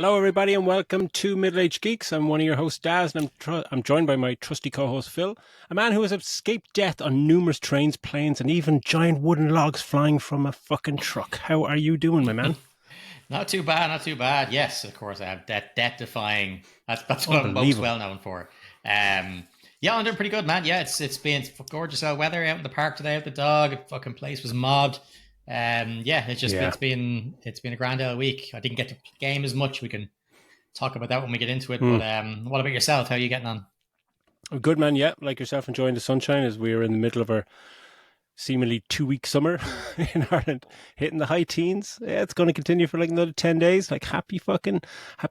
Hello, everybody, and welcome to Middle-Aged Geeks. I'm one of your hosts, Daz, and I'm joined by my trusty co-host, Phil, a man who has escaped death on numerous trains, planes, and even giant wooden logs flying from a fucking truck. How are you doing, my man? Not too bad, not too bad. Yes, of course, I have debt defying. That's what I'm most Unbelievable. well known for. Yeah, I'm doing pretty good, man. Yeah, it's been gorgeous out weather out in the park today with the dog. The fucking place was mobbed. Yeah, Yeah. it's been a grand old week. I didn't get to game as much. We can talk about that when we get into it. Hmm. But what about yourself? How are you getting on? Good, man. Yeah, like yourself, enjoying the sunshine as we are in the middle of our seemingly 2 week summer in Ireland, hitting the high teens. Yeah, it's going to continue for like another 10 days. Like happy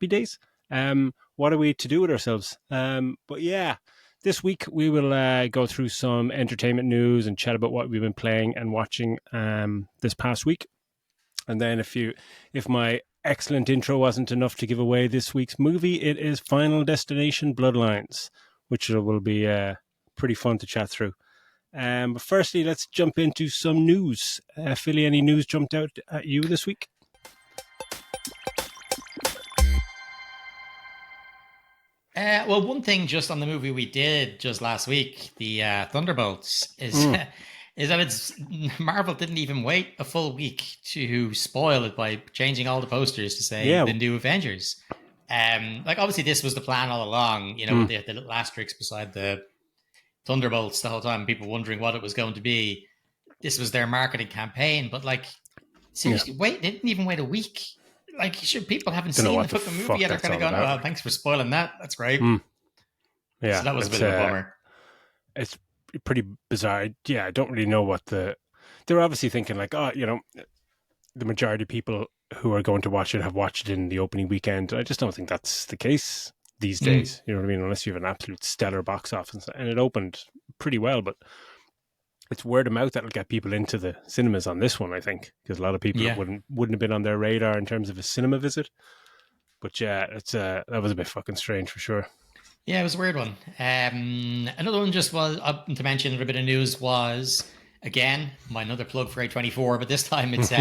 days. What are we to do with ourselves? But yeah, this week we will go through some entertainment news and chat about what we've been playing and watching this past week. And then if my excellent intro wasn't enough to give away this week's movie, it is Final Destination Bloodlines, which will be pretty fun to chat through. But firstly, let's jump into some news. Philly, any news jumped out at you this week? Well, one thing just on the movie we did just last week, the Thunderbolts, is Mm. is that it's Marvel didn't even wait a full week to spoil it by changing all the posters to say Yeah. the new Avengers. Like obviously this was the plan all along, with Mm. the little asterisk beside the Thunderbolts the whole time, people wondering what it was going to be. This was their marketing campaign, but like Yeah. seriously, they didn't even wait a week. Like, sure, people haven't Don't know seen the what the fucking movie fuck yet. They're that's kind of all going, "Oh, about. well, thanks for spoiling that. That's great." Mm. So Yeah, that was a bit of a bummer. it's pretty bizarre. Yeah, I don't really know what they're obviously thinking like, the majority of people who are going to watch it have watched it in the opening weekend. I just don't think that's the case these Mm. days. You know what I mean? Unless you have an absolute stellar box office, and it opened pretty well, but it's word of mouth that'll get people into the cinemas on this one, I think, because a lot of people it Yeah. wouldn't have been on their radar in terms of a cinema visit. But yeah, it's that was a bit fucking strange for sure. Yeah, it was a weird one. Another one just was to mention a bit of news was again my another plug for A24, but this time it's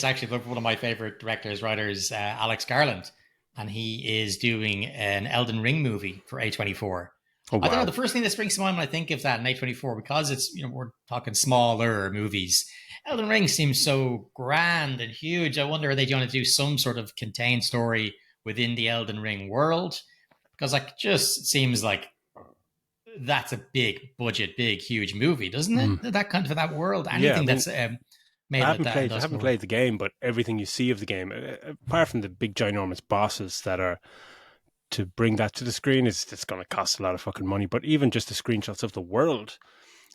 actually one of my favorite directors, writers, Alex Garland, and he is doing an Elden Ring movie for A24. Oh I don't know. wow, The first thing that springs to mind when I think of that in A24, because it's we're talking smaller movies. Elden Ring seems so grand and huge. I wonder are they going to do some sort of contained story within the Elden Ring world? Because like just seems like that's a big budget, big, huge movie, doesn't it? mm. That kind of that world, Yeah. I anything mean, that's made like that in I this haven't world. played the game, but everything you see of the game, apart from the big ginormous bosses that are to bring that to the screen, is it's going to cost a lot of fucking money. But even just the screenshots of the world,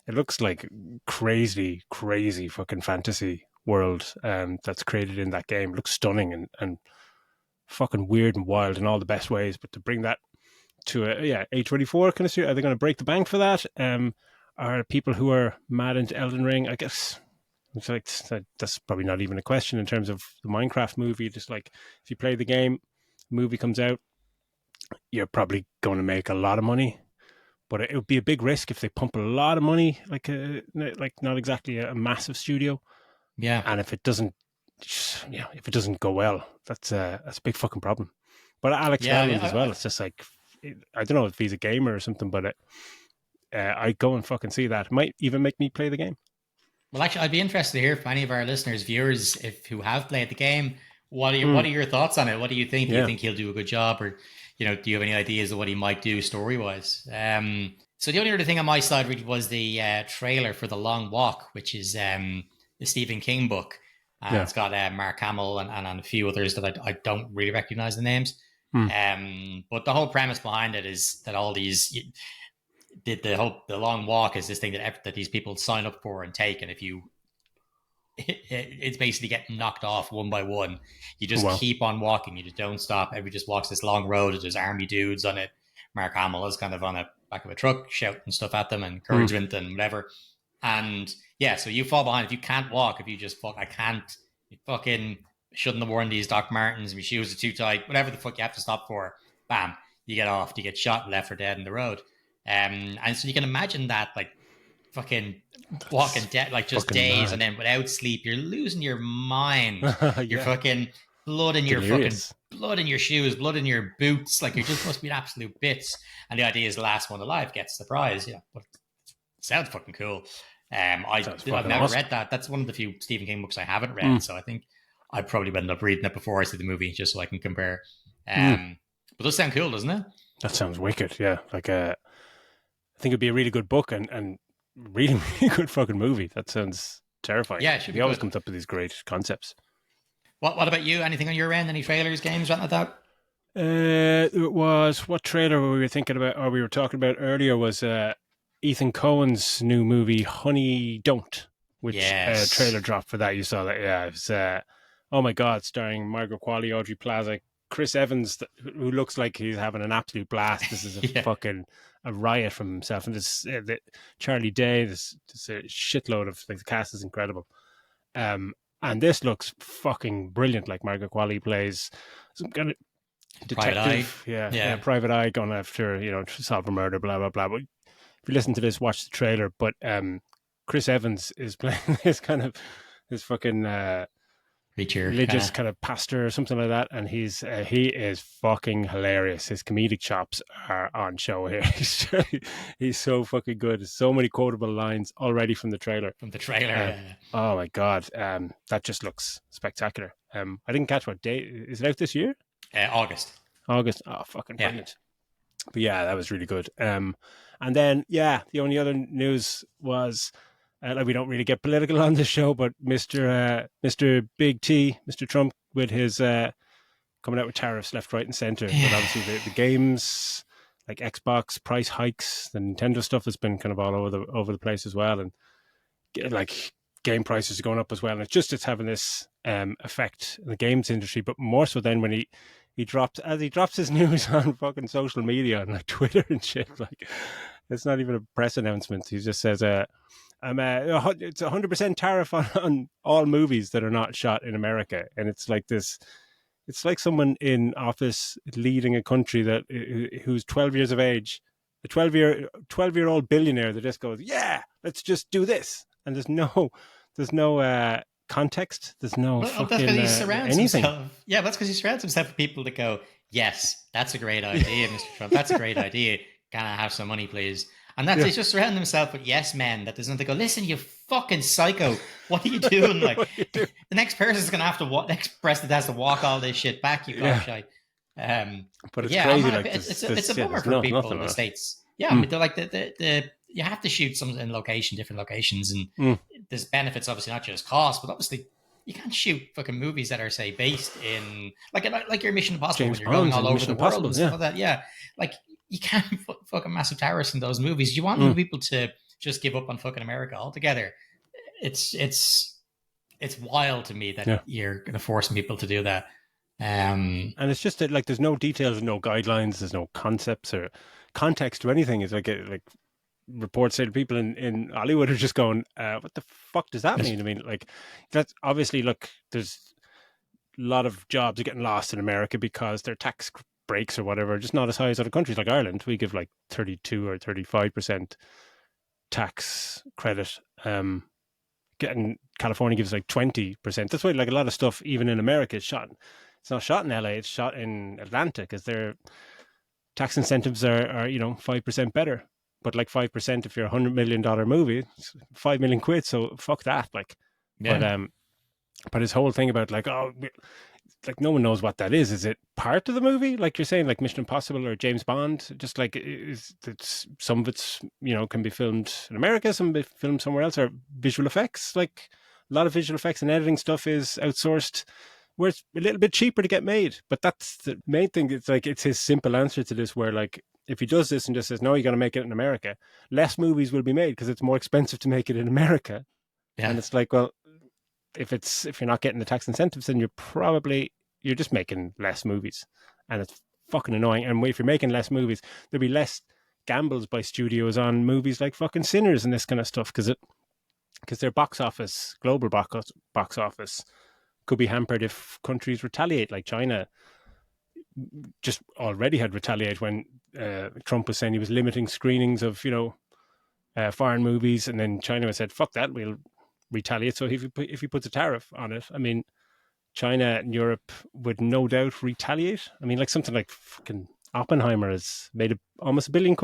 it looks like crazy fucking fantasy world that's created in that game. It looks stunning and fucking weird and wild in all the best ways. But to bring that to A24 kind of are they going to break the bank for that? Are people who are mad into Elden Ring? I guess it's like that's probably not even a question in terms of the Minecraft movie. Just like if you play the game, movie comes out, you're probably going to make a lot of money. But it would be a big risk if they pump a lot of money, like not exactly a massive studio, Yeah, and if it doesn't, if it doesn't go well, that's a big fucking problem. But Alex yeah. Garland as well. It's just like I don't know if he's a gamer or something, but I go and fucking see that. It might even make me play the game. Well, actually, I'd be interested to hear from any of our listeners, viewers, if who have played the game. Mm, What are your thoughts on it? What do you think? Do you yeah, think he'll do a good job, or do you have any ideas of what he might do story wise? So the only other thing on my side really was the trailer for The Long Walk, which is the Stephen King book. yeah. It's got Mark Hamill and a few others that I don't really recognize the names. Mm, But the whole premise behind it is that all these the long walk is this thing that these people sign up for and take, and if you it's basically getting knocked off one by one. You just well, keep on walking. You just don't stop. Everybody just walks this long road. There's army dudes on it. Mark Hamill is kind of on the back of a truck shouting stuff at them, mm, encouragement and whatever. And yeah, so you fall behind if you can't walk. If you just fuck, I can't. You fucking shouldn't have worn these Doc Martens. My shoes are too tight. Whatever the fuck you have to stop for, bam, you get off. You get shot, left or dead in the road. And so you can imagine that, like fucking walking that's dead, like just fucking days, and mad. then without sleep, you're losing your mind. You're Yeah, fucking. blood in your fucking delirious. blood in your shoes, blood in your boots. Like, you just must be an absolute bits. And the idea is the last one alive gets the prize. Yeah, but it sounds fucking cool. Sounds I've fucking never awesome. read that. That's one of the few Stephen King books I haven't read. Mm, So I think I'd probably end up reading it before I see the movie, just so I can compare. mm. But it does sound cool, doesn't it? That sounds wicked. Yeah, like I think it'd be a really good book and really really good fucking movie. That sounds terrifying. Yeah, it should He be always good. comes up with these great concepts. What about you? Anything on your end? Any trailers, games, something like that? It was what trailer were we thinking about, or we were talking about earlier? Was Ethan Cohen's new movie Honey Don't, which trailer Yes. dropped for that. You saw that? Yeah, it was. Oh my God, starring Margaret Qualley, Audrey Plaza, Chris Evans, who looks like he's having an absolute blast. This is a Yeah. fucking a riot from himself, and this Charlie Day. This a shitload of like the cast is incredible. Um, and this looks fucking brilliant. Like Margaret Qualley plays some kind of Private Eye. detective, yeah, Yeah. private eye going after to solve a murder, blah blah blah. But if you listen to this, watch the trailer. But Chris Evans is playing this kind of this fucking Creature kind religious of. kind of pastor or something like that, and he is fucking hilarious. His comedic chops are on show here. He's so fucking good. There's so many quotable lines already from the trailer. From the trailer. Oh my God, that just looks spectacular. I didn't catch what date is it out this year? August. August. Oh, fucking Yeah. brilliant. But yeah, that was really good. And then yeah, the only other news was like we don't really get political on this show, but Mr. Big T, Mr. Trump, with his coming out with tariffs left, right, and center. But Yeah. obviously the games like Xbox price hikes, the Nintendo stuff has been kind of all over the place as well, and like game prices are going up as well. And it's having this effect in the games industry, but more so then when he drops his news on fucking social media on like Twitter and shit. Like it's not even a press announcement. He just says, it's 100% tariff on all movies that are not shot in America." And it's like this. It's like someone in office leading a country that who's 12 years of age, a 12-year old billionaire that just goes, "Yeah, let's just do this," and there's no context. There's no Well, that's because fucking he surrounds anything. himself. Yeah, that's because he surrounds himself with people that go, "Yes, that's a great idea, Mr. Trump. That's a great idea. Can I have some money, please?" And that's Yeah. he's just surrounding himself with yes men that doesn't go, "Listen, you fucking psycho. What are you doing?" Like, What do you do? the next person's gonna have to next president has to walk all this shit back. You Yeah. gobshite. But But it's yeah, I'm crazy. not, Like it's a bummer there's for people nothing in the on it. states. Yeah, I Mm, mean, they're like the you have to shoot some in different locations, and mm. there's benefits obviously not just cost, but obviously you can't shoot fucking movies that are say based in like your Mission Impossible James when you're going Bond all and over Mission the world Impossible. and stuff Yeah. like that. Yeah, like you can't put fucking massive towers in those movies. You want Mm, people to just give up on fucking America altogether. It's wild to me that yeah. you're going to force people to do that. And it's just that like there's no details, no guidelines, there's no concepts or context to anything. It's like reports say to people in Hollywood are just going, "What the fuck does that mean?" I mean, like that's obviously look. There's a lot of jobs are getting lost in America because their tax breaks or whatever are just not as high as other countries. Like Ireland, we give like 32 or 35% tax credit. Getting California gives like 20%. That's why like a lot of stuff even in America is shot. It's not shot in LA. It's shot in Atlanta because their tax incentives are 5% better. But like 5% if you're $100 million movie, it's 5 million quid. So fuck that. Like, but Yeah, but his whole thing about like like no one knows what that is. Is it part of the movie? Like you're saying, like Mission Impossible or James Bond? Just like it's some of it's can be filmed in America, some be filmed somewhere else, or visual effects. Like a lot of visual effects and editing stuff is outsourced, where it's a little bit cheaper to get made. But that's the main thing. It's like it's his simple answer to this, where like if he does this and just says no, you got to make it in America, less movies will be made because it's more expensive to make it in America. And yeah. it's like, well, if you're not getting the tax incentives, then you're just making less movies, and it's fucking annoying. And if you're making less movies, there'll be less gambles by studios on movies like fucking Sinners and this kind of stuff because their global box office, could be hampered if countries retaliate. Like China just already had retaliate when Trump was saying he was limiting screenings of foreign movies, and then China said, "Fuck that, we'll retaliate." So if he puts a tariff on it, I mean, China and Europe would no doubt retaliate. I mean, like something like fucking Oppenheimer has made almost £1 billion,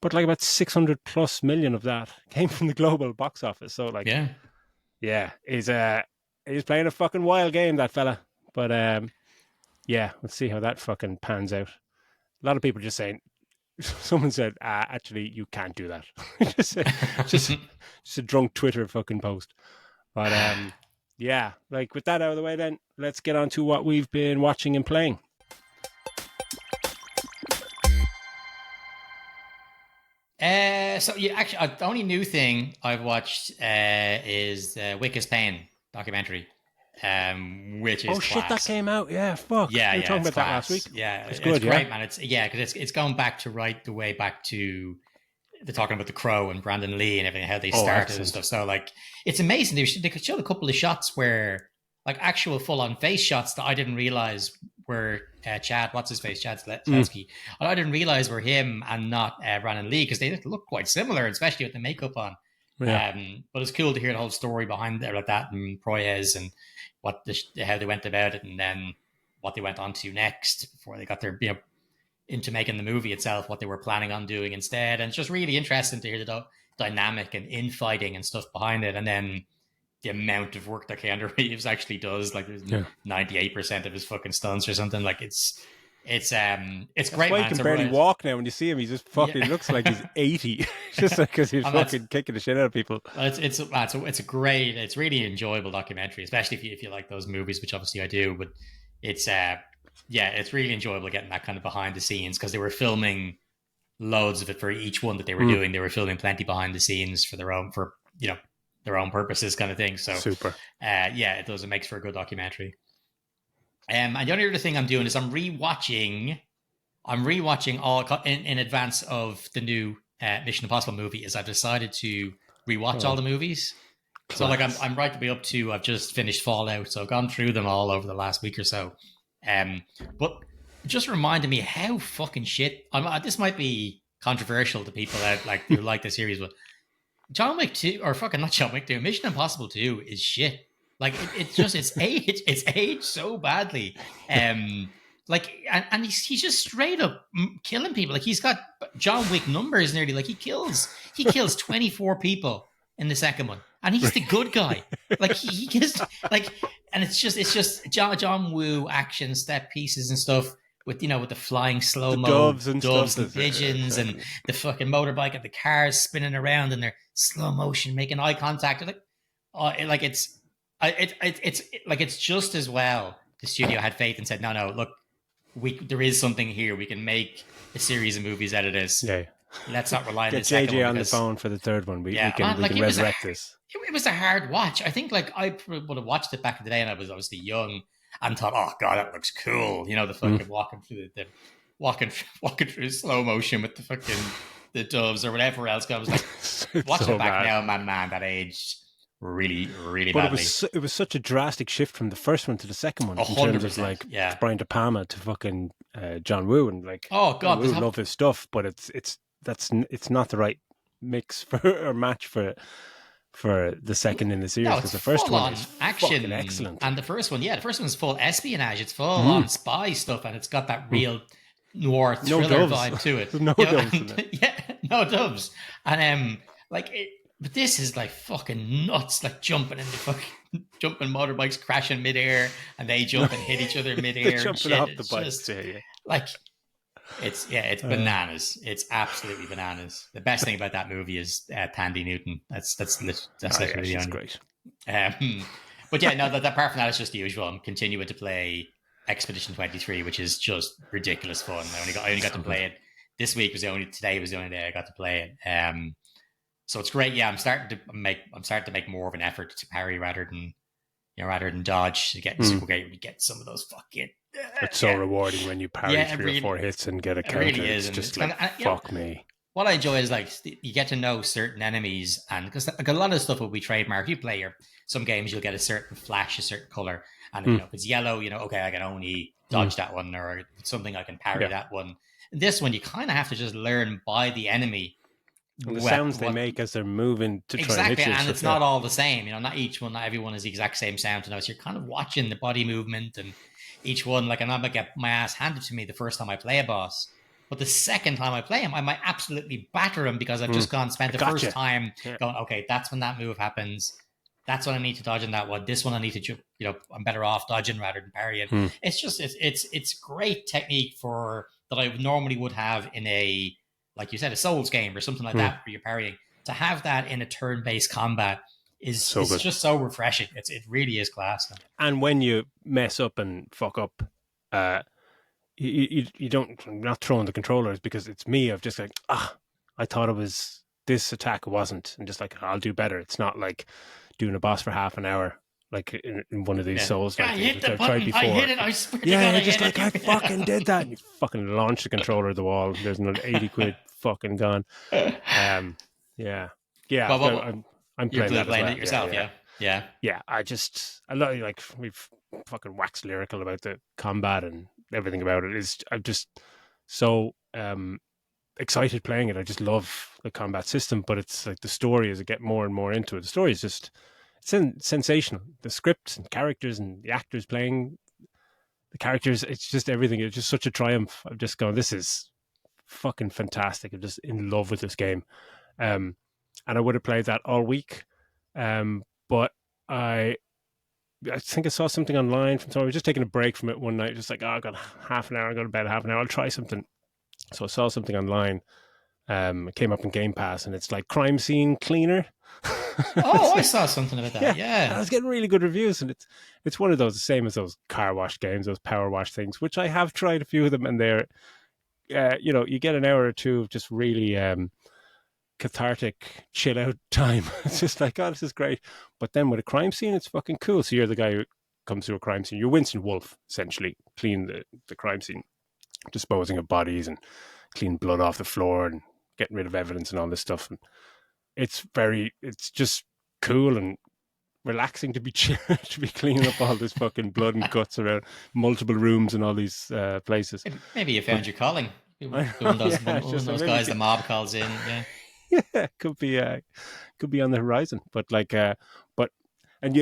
but like about 600 plus million of that came from the global box office. So like, Yeah. yeah, he's playing a fucking wild game, that fella. But yeah, let's see how that fucking pans out. A lot of people just saying, someone said, actually, you can't do that. just, just, just a drunk Twitter fucking post. But yeah, like with that out of the way, then let's get on to what we've been watching and playing. So yeah, actually, the only new thing I've watched is Wick's Pain documentary, which is Oh shit, that class. came out. Yeah, fuck. Yeah, We were yeah, talking it's about that last week. class. Yeah, It's it's good, yeah. great, man. It's because it's going back to right the way back to they're talking about the Crow and Brandon Lee and everything, how they Oh, started and excellent. stuff. So like, it's amazing. They showed a couple of shots where like actual full on face shots that I didn't realize were Chad. What's his face? Chad Sletsky. I didn't realize were him and not Brandon Lee because they look quite similar, especially with the makeup on. Yeah. But it's cool to hear the whole story behind there like that and Proyes and how they went about it and then what they went on to next before they got their into making the movie itself, what they were planning on doing instead. And it's just really interesting to hear the dynamic and infighting and stuff behind it. And then the amount of work that Keanu Reeves actually does, like 98% of his fucking stunts or something. Like it's That's great, why he man. can barely walk now. When you see him, he just fucking looks like he's 80. Just because he's fucking kicking the shit out of people. It's really enjoyable documentary, especially if you like those movies, which obviously I do. But it's it's really enjoyable getting that kind of behind the scenes because they were filming loads of it for each one that they were doing. They were filming plenty behind the scenes for their own purposes, kind of thing. So super. It does. It makes for a good documentary. And the only other thing I'm doing is I'm rewatching all in advance of the new Mission Impossible movie. Is I've decided to rewatch all the movies. Class. So like I'm right to be up to. I've just finished Fallout, so I've gone through them all over the last week or so. But it just reminded me how fucking shit. This might be controversial to people out like who like the series, but John Wick 2 or fucking not John Wick 2, Mission Impossible 2 is shit. Like it's aged so badly. Like and he's just straight up killing people. Like he's got John Wick numbers nearly. Like he kills 24 people in the second one, and he's the good guy. Like he just like, and it's just John Woo action step pieces and stuff with with the flying slow mo doves and pigeons and the fucking motorbike and the cars spinning around and they're slow motion making eye contact. Like it's just as well the studio had faith and said no look, there is something here, we can make a series of movies out of this. Let's not rely on the second one. Get JJ on the phone for the third one. We can resurrect this. It was a hard watch. I think like I would have watched it back in the day and I was obviously young and thought, oh god, that looks cool. The fucking walking through walking through slow motion with the fucking the doves or whatever else. I was like, watching it back now, man, that aged really, really but badly. It was such a drastic shift from the first one to the second one 100%, in terms of like Brian De Palma to fucking John Woo and like God, Woo love his stuff, but it's not the right mix for or match for the second in the series because the first one is action excellent, and the first one's full espionage. It's full on spy stuff, and it's got that real noir thriller vibe to it. No doves in it. No doves, and like it. But this is like fucking nuts, like jumping motorbikes, crashing midair, and they jump and hit each other midair. Jumping off the bikes, like it's bananas. It's absolutely bananas. The best thing about that movie is Tandy Newton. That's literally great. But yeah, no. Apart from that, it's just the usual. I'm continuing to play Expedition 23, which is just ridiculous fun. I only got to play it this week. Today was the only day I got to play it. So it's great. Yeah, I'm starting to make more of an effort to parry rather than dodge to get super great when you get some of those fucking. It's so rewarding when you parry 3 or 4 hits and get a counter. It really is. It's just fuck me. What I enjoy is like you get to know certain enemies, and because like a lot of stuff will be trademark. You play some games, you'll get a certain flash, a certain color, and if it's yellow, okay, I can only dodge that one, or something I can parry that one. And this one, you kind of have to just learn by the enemy And the sounds they what make as they're moving to try and exactly, hit you and and stuff. it's not all the same. Not each one, not everyone is the exact same sound to know. So you're kind of watching the body movement and each one. Like, I'm not gonna get my ass handed to me the first time I play a boss, but the second time I play him, I might absolutely batter him because I've just gone I spent the first gotcha. time Yeah. going, okay, that's when that move happens. That's when I need to dodge in that one. This one I need to, I'm better off dodging rather than parrying. Hmm. It's just it's great technique for that I normally would have in a, like you said, a Souls game or something like Hmm. that where you're parrying. To have that in a turn-based combat So is good. just so refreshing. It really is class. And when you mess up and fuck up, uh, you don't, I'm not throwing the controllers because it's me. I've just like, I thought it was this attack, it wasn't, and just like, I'll do better. It's not like doing a boss for half an hour, like in one of these Yeah, Souls like I things, hit which the I've tried button. I hit before. it. I swear to Yeah, God, you're I just hit like, I fucking did that. And you fucking launch the controller at the wall. There's another 80 quid fucking gone. Yeah, yeah. Well, I'm you're playing that as playing well. it Yeah, yourself, yeah, yeah, yeah. yeah. I love, like, we've fucking waxed lyrical about the combat and everything about it. Is I'm just so excited playing it. I just love the combat system, but it's like the story as I get more and more into it. The story is just sensational. The scripts and characters and the actors playing the characters, it's just everything. It's just such a triumph. I'm just going, this is fucking fantastic. I'm just in love with this game. Um, and I would have played that all week. But I I think I saw something online from someone. I was just taking a break from it one night, just like, I got half an hour, I go to bed half an hour, I'll try something. So I saw something online. It came up in Game Pass, and it's like crime scene cleaner. Oh, I saw something about that. Yeah, and I Yeah. was getting really good reviews, and it's one of those, the same as those car wash games, those power wash things, which I have tried a few of them, and they're you get an hour or two of just really cathartic chill out time. It's just like, oh, this is great. But then with a crime scene, it's fucking cool. So you're the guy who comes to a crime scene. You're Winston Wolfe, essentially, clean the crime scene, disposing of bodies and clean blood off the floor and getting rid of evidence and all this stuff. And it's just cool and relaxing to be to be cleaning up all this fucking blood and guts around multiple rooms and all these places. Maybe you But found your calling. I One know, of those yeah, one, it's one of just those maybe guys the mob calls in. Yeah. yeah, could be on the horizon. But like, but and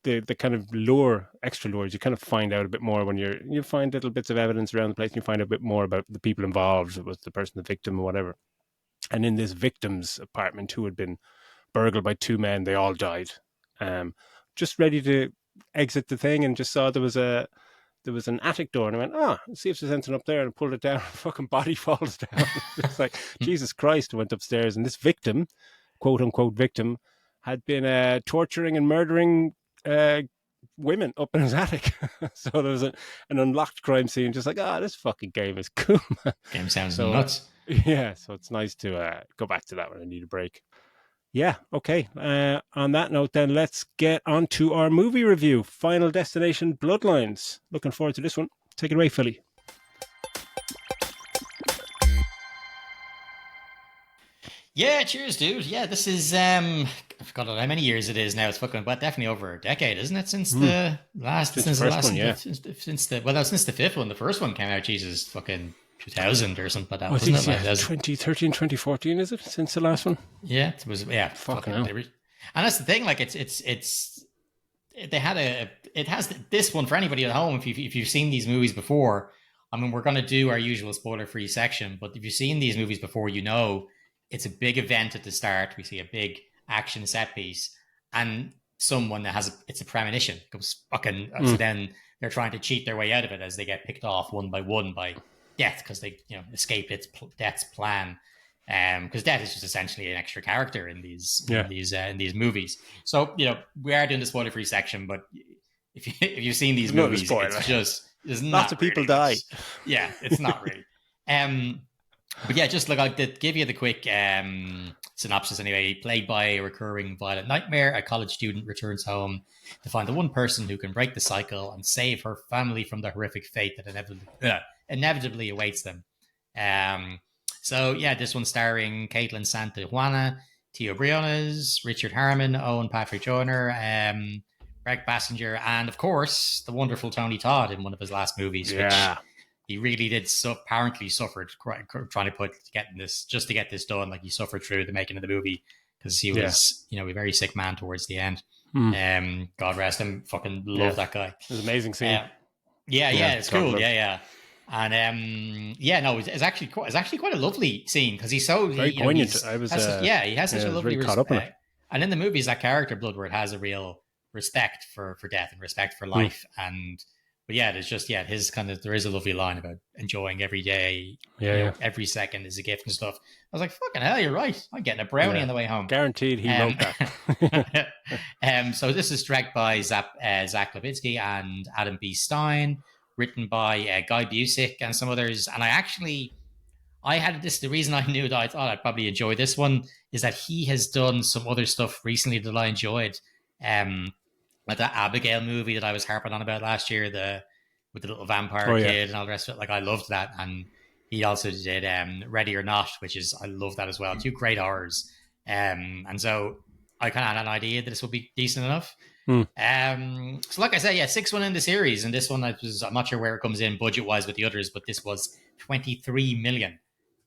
the kind of lure, extra lures, you kind of find out a bit more when you find little bits of evidence around the place. And you find a bit more about the people involved, it was the person, the victim, or whatever. And in this victim's apartment, who had been burgled by two men, they all died. Um, just ready to exit the thing, and just saw there was an attic door, and I went, see if there's anything up there, and I pulled it down, and fucking body falls down. It's like, Jesus Christ. I went upstairs, and this victim, quote unquote victim, had been torturing and murdering uh, women up in his attic. So there was an unlocked crime scene, just like, this fucking game is cool, man. Game sounds So, nuts. yeah, so it's nice to go back to that when I need a break. Yeah, okay. On that note, then, let's get on to our movie review. Final Destination Bloodlines. Looking forward to this one. Take it away, Philly. Yeah, cheers, dude. Yeah, this is I forgot how many years it is now. It's fucking, but definitely over a decade, isn't it? Since the last, Since the first one, yeah. since the, well, no, since the fifth one. The first one came out, Jesus, fucking 2000 or something like that, I think wasn't it? yeah, 2013, 2014, is it? Since the last one? Yeah, it was. Yeah, Fucking hell. and that's the thing. Like, they had it has this one for anybody at home. If you've seen these movies before, I mean, we're going to do our usual spoiler free section, but if you've seen these movies before, you know it's a big event at the start. We see a big action set piece, and someone that it's a premonition comes fucking. So then they're trying to cheat their way out of it as they get picked off one by one by death, because they escape death's plan. Because death is just essentially an extra character in these movies. So we are doing the spoiler free section, but if you've seen these movies, it's just there's lots of people die. Yeah, it's not really. But yeah, just look, I'll give you the quick synopsis anyway. Played by a recurring violent nightmare, a college student returns home to find the one person who can break the cycle and save her family from the horrific fate that inevitably awaits them. So yeah, this one starring Caitlin Santa Juana, Tio Briones, Richard Harmon, Owen Patrick Joyner, Greg Bassinger, and of course the wonderful Tony Todd in one of his last movies, Yeah. he really did apparently suffered trying to get this done. Like he suffered through the making of the movie because he Yeah. was, a very sick man towards the end. Mm. God rest him. Fucking Yeah. love that guy. It was an amazing scene. Uh, yeah, Yeah. yeah, it's God cool. love. Yeah, yeah. And yeah, no, it's actually quite a lovely scene because he's so Very poignant. he's I was, has such, he has such yeah, I a was lovely really caught up in it. and in the movies that character Bloodward has a real respect for death and respect for Mm. life. And but yeah, there's just his kind of, there is a lovely line about enjoying every day, Yeah, yeah, every second is a gift and stuff. I was like, fucking hell, you're right. I'm getting a brownie yeah. on the way home. Guaranteed, he wrote that. So this is directed by Zach Levitsky and Adam B. Stein, written by Guy Busick and some others. And I had this. The reason I knew that I thought I'd probably enjoy this one is that he has done some other stuff recently that I enjoyed. Like that Abigail movie that I was harping on about last year, with the little vampire Oh, yeah. kid and all the rest of it. Like I loved that, and he also did Ready or Not, which is, I love that as well. Two great horrors. And so I kind of had an idea that this would be decent enough. So like I said, yeah, 6th one in the series, and this one I'm not sure where it comes in budget wise with the others, but this was 23 million.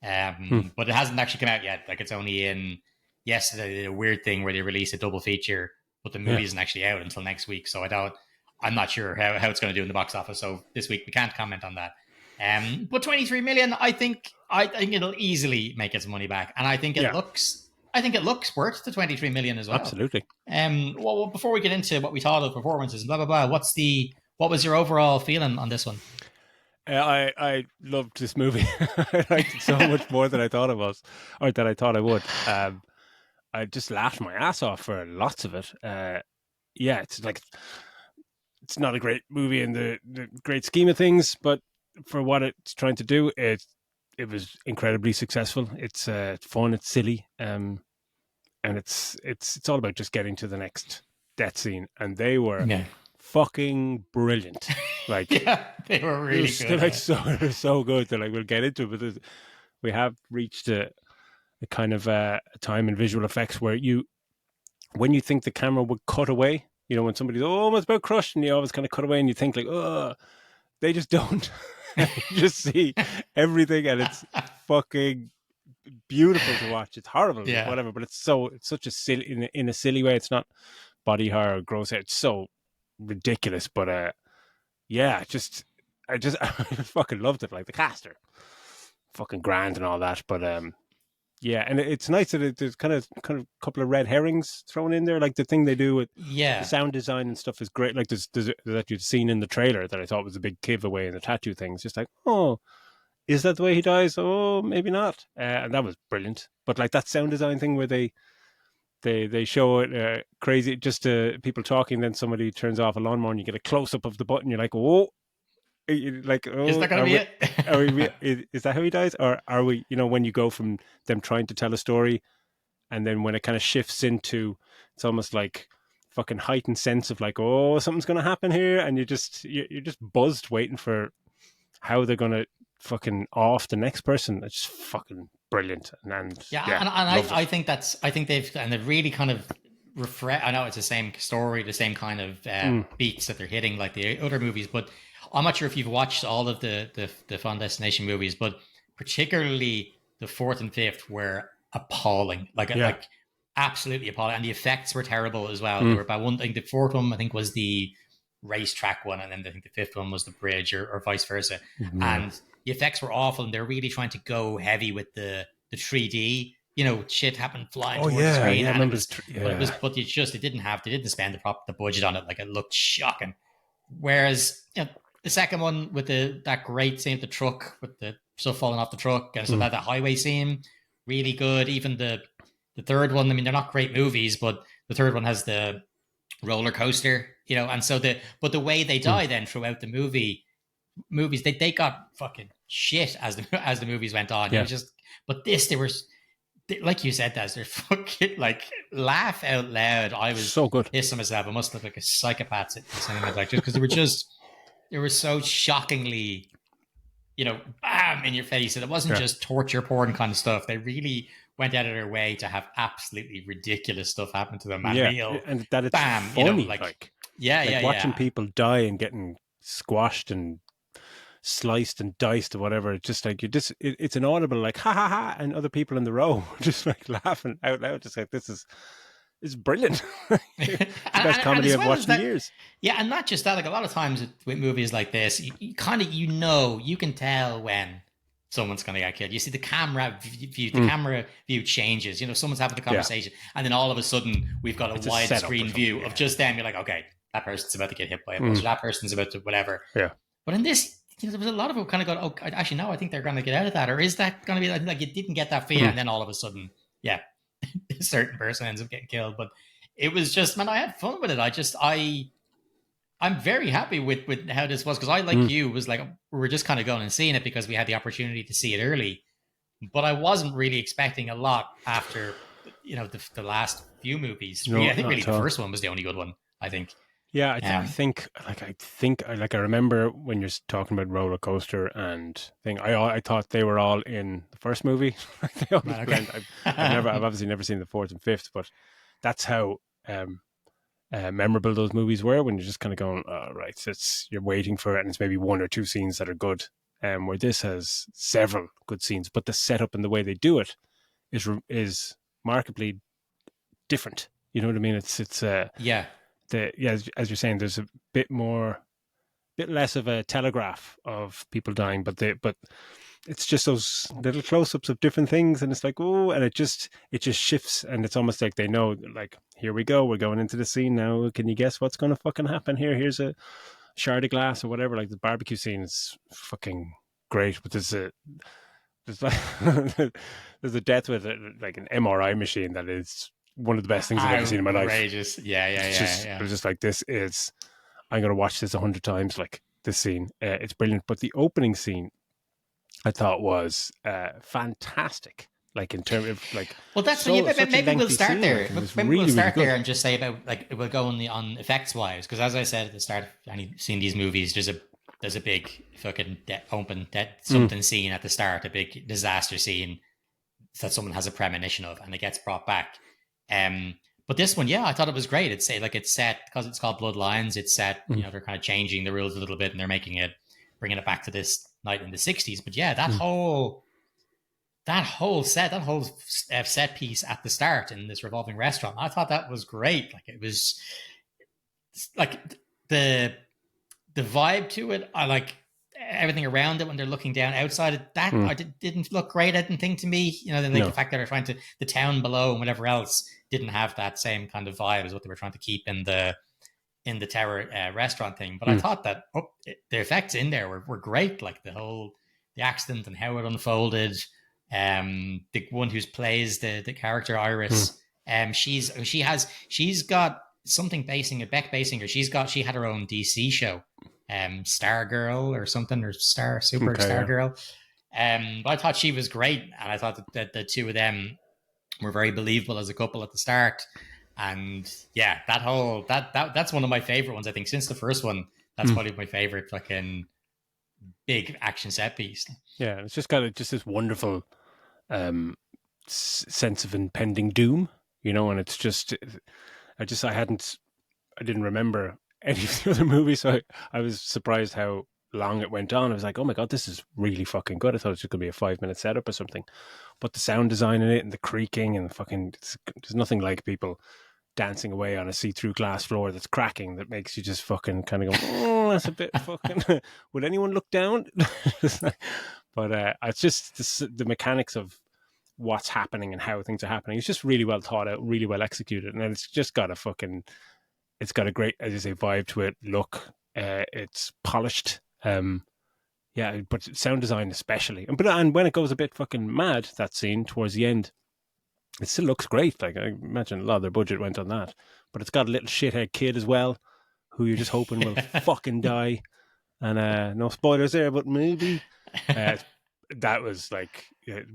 But it hasn't actually come out yet. Like it's only in yesterday. They did a weird thing where they released a double feature, but the movie isn't actually out until next week. So I'm not sure how it's going to do in the box office. So this week we can't comment on that. But 23 million, I think it'll easily make its money back, and I think it looks worth the 23 million as well. Absolutely. Well, before we get into what we thought of performances, blah blah blah, what was your overall feeling on this one? I loved this movie. I liked it so much more than I thought it was, or that I thought I would. I just laughed my ass off for lots of it. Yeah, it's like, it's not a great movie in the great scheme of things, but for what it's trying to do, it was incredibly successful. It's fun, it's silly, and it's all about just getting to the next death scene, and they were fucking brilliant. Like, yeah, they were really good. Like, they're so good. They're like, we'll get into it, but we have reached a kind of a time in visual effects where when you think the camera would cut away, when somebody's almost about crushed, and you always kind of cut away, and you think like, oh, they just don't. You just see everything, and it's fucking beautiful to watch. It's horrible, whatever, but it's such a silly, in a silly way. It's not body horror or gross. It's so ridiculous, but yeah, I fucking loved it. Like the cast are fucking grand and all that, but yeah, and it's nice that there's kind of a couple of red herrings thrown in there. Like the thing they do with the sound design and stuff is great. Like there's that you've seen in the trailer that I thought was a big giveaway in the tattoo thing. It's just like, oh, is that the way he dies? Oh, maybe not. And that was brilliant. But like that sound design thing where they show it crazy, just people talking, then somebody turns off a lawnmower and you get a close up of the button. You're like, whoa. Like, oh, is that going to be it? Is that how he dies? Or are we, when you go from them trying to tell a story, and then when it kind of shifts into, it's almost like fucking heightened sense of like, oh, something's going to happen here, and you're just buzzed waiting for how they're going to fucking off the next person. It's just fucking brilliant. And I think they've really kind of refresh. I know it's the same story, the same kind of beats that they're hitting like the other movies, but I'm not sure if you've watched all of the Final Destination movies, but particularly the 4th and 5th were appalling, like absolutely appalling, and the effects were terrible as well. They were about one thing. The 4th one, I think, was the racetrack one, and then I think the 5th one was the bridge, or vice versa. And the effects were awful, and they're really trying to go heavy with the 3D. Shit happened flying towards the screen, and they didn't spend the budget on it. Like it looked shocking. Whereas the second one with that great scene of the truck with the stuff falling off the truck, and so that highway scene, really good. Even the third one, I mean, they're not great movies, but the third one has the roller coaster, and so the way they die then throughout the movies, they got fucking shit as the movies went on. It was just, but they were, like you said, Des, they're fucking like laugh out loud. I was so good. Pissing myself. I must look like a psychopath at the cinema, like, just because they were so shockingly, bam in your face, and it wasn't just torture porn kind of stuff. They really went out of their way to have absolutely ridiculous stuff happen to them. And and that it's bam, funny, watching people die and getting squashed and sliced and diced or whatever. It's just like it's an audible like ha ha ha, and other people in the row just like laughing out loud, just like this is brilliant. and, It's the best and comedy as I've well as watched in that, years. yeah, and not just that. Like a lot of times with movies like this, you kind of you can tell when someone's going to get killed. You see the camera view changes. Someone's having a Yeah, conversation, and then all of a sudden we've got a it's a setup or widescreen something. view of Yeah. just them. You're like, okay, that person's about to get hit by a bus, or that person's about to whatever. Yeah. But in this, there was a lot of people kind of going, oh, actually, no, I think they're going to get out of that. Or is that going to be like you didn't get that fear? And then all of a sudden, yeah, a certain person ends up getting killed. But it was just, man, I had fun with it. I'm very happy with how this was because I, like you, was like, we were just kind of going and seeing it because we had the opportunity to see it early. But I wasn't really expecting a lot after, the last few movies. No, I think not really at the all. first one was the only good one, I think. Yeah, Um, I remember when you're talking about roller coaster and thing. I thought they were all in the first movie. Like they always right, blend. I've obviously never seen the fourth and fifth, but that's how memorable those movies were. When you're just kind of going, oh, right, you're waiting for it, and it's maybe one or two scenes that are good. Where this has several good scenes, but the setup and the way they do it is markedly different. You know what I mean? It's yeah. as you're saying, there's a bit more, bit less of a telegraph of people dying, but it's just those little close-ups of different things, and it's like, oh, and it just shifts, and it's almost like they know, like, here we go, we're going into the scene now. Can you guess what's going to fucking happen here? Here's a shard of glass or whatever. Like the barbecue scene is fucking great, but there's like there's a death with like an MRI machine that is one of the best things I've ever seen in my life. Outrageous. Yeah, yeah, It's yeah, just, yeah. it was just like, this is, I'm going to watch this 100 times. Like this scene, it's brilliant. But the opening scene, I thought was fantastic. Like in terms of like, Well, that's what. Yeah, such a maybe we'll lengthy start scene. there. Like it was Maybe we'll really, really start there good. and just say about like we'll go on effects wise because as I said at the start, any seeing these movies, there's a big fucking something scene at the start, a big disaster scene that someone has a premonition of, and it gets brought back. Um, but this one, yeah, I thought it was great. It's set because it's called Bloodlines. It's set, they're kind of changing the rules a little bit, and they're bringing it back to this night in the '60s. But yeah, that whole set piece at the start in this revolving restaurant, I thought that was great. Like it was like the the vibe to it. I like everything around it when they're looking down outside it. That didn't look great. I didn't think to me, the No. fact that they're trying to the town below and whatever else didn't have that same kind of vibe as what they were trying to keep in the tower restaurant thing. But I thought that the effects in there were great. Like the accident and how it unfolded. The one who plays the character Iris, she's got something basing it. Beck Basinger. She had her own DC show, Star Girl or something, or Super Okay, Star yeah. Girl. But I thought she was great, and I thought that the two of them were very believable as a couple at the start. And yeah, that's one of my favorite ones. I think since the first one, that's probably my favorite fucking big action set piece. Yeah, it's just got just this wonderful sense of impending doom, and it's just, I didn't remember any of the other movies, so I was surprised how long it went on. I was like, oh my God, this is really fucking good. I thought it was just going to be a 5-minute setup or something. But the sound design in it and the creaking and there's nothing like people dancing away on a see-through glass floor that's cracking that makes you just fucking kind of go, oh, that's a bit fucking, would anyone look down? But it's just the mechanics of what's happening and how things are happening. It's just really well thought out, really well executed. And it's just got it's got a great, as you say, vibe to it, look. It's polished. Yeah, but sound design especially. And when it goes a bit fucking mad, that scene towards the end, it still looks great. Like I imagine a lot of their budget went on that. But it's got a little shithead kid as well, who you're just hoping will fucking die. And no spoilers there, but maybe that was like